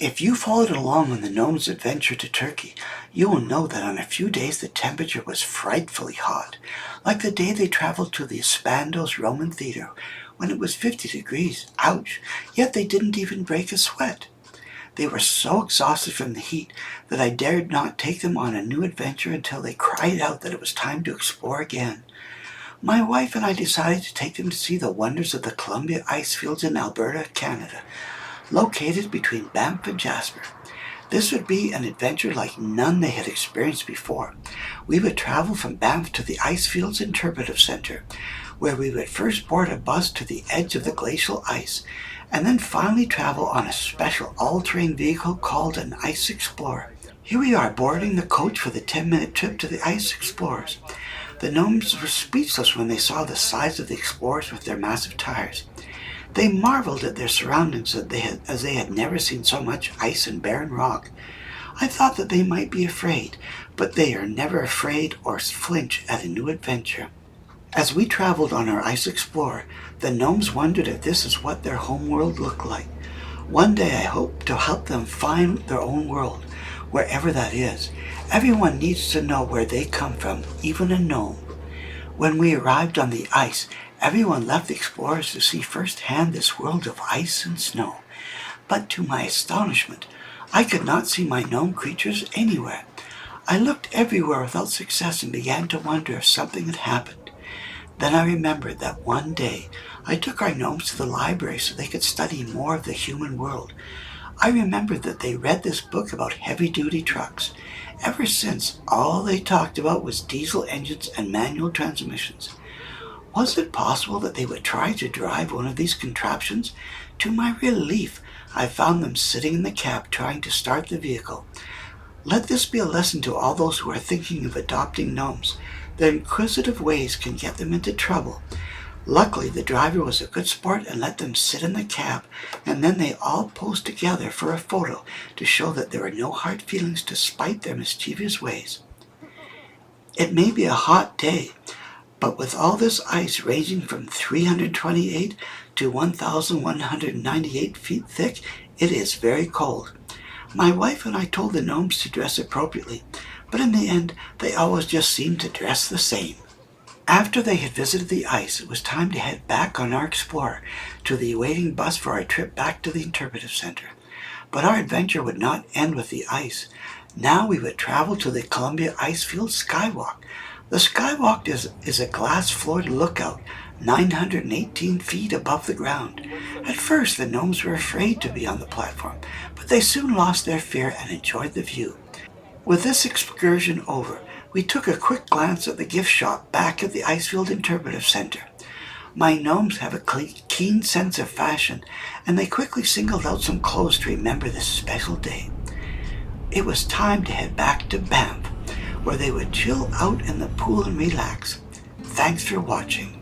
If you followed along on the Gnomes' adventure to Turkey, you will know that on a few days the temperature was frightfully hot, like the day they traveled to the Spandos Roman Theatre, when it was 50 degrees. Ouch! Yet they didn't even break a sweat. They were so exhausted from the heat that I dared not take them on a new adventure until they cried out that it was time to explore again. My wife and I decided to take them to see the wonders of the Columbia Icefields in Alberta, Canada, located between Banff and Jasper. This would be an adventure like none they had experienced before. We would travel from Banff to the Icefields Interpretive Center, where we would first board a bus to the edge of the glacial ice, and then finally travel on a special all-terrain vehicle called an Ice Explorer. Here we are boarding the coach for the 10-minute trip to the Ice Explorers. The Gnomes were speechless when they saw the size of the Explorers with their massive tires. They marveled at their surroundings as they had never seen so much ice and barren rock. I thought that they might be afraid, but they are never afraid or flinch at a new adventure. As we traveled on our Ice Explorer, the Gnomes wondered if this is what their home world looked like. One day I hope to help them find their own world, wherever that is. Everyone needs to know where they come from, even a gnome. When we arrived on the ice, everyone left the Explorers to see firsthand this world of ice and snow. But to my astonishment, I could not see my gnome creatures anywhere. I looked everywhere without success and began to wonder if something had happened. Then I remembered that one day I took our gnomes to the library so they could study more of the human world. I remembered that they read this book about heavy-duty trucks. Ever since, all they talked about was diesel engines and manual transmissions. Was it possible that they would try to drive one of these contraptions? To my relief, I found them sitting in the cab trying to start the vehicle. Let this be a lesson to all those who are thinking of adopting gnomes. Their inquisitive ways can get them into trouble. Luckily, the driver was a good sport and let them sit in the cab, and then they all posed together for a photo to show that there were no hard feelings despite their mischievous ways. It may be a hot day, but with all this ice ranging from 328 to 1,198 feet thick, it is very cold. My wife and I told the gnomes to dress appropriately, but in the end, they always just seemed to dress the same. After they had visited the ice, it was time to head back on our Explorer to the awaiting bus for our trip back to the Interpretive Center. But our adventure would not end with the ice. Now we would travel to the Columbia Icefields Skywalk. The Skywalk is a glass-floored lookout 918 feet above the ground. At first, the gnomes were afraid to be on the platform, but they soon lost their fear and enjoyed the view. With this excursion over, we took a quick glance at the gift shop back at the Icefield Interpretive Center. My gnomes have a keen sense of fashion, and they quickly singled out some clothes to remember this special day. It was time to head back to Banff, where they would chill out in the pool and relax. Thanks for watching.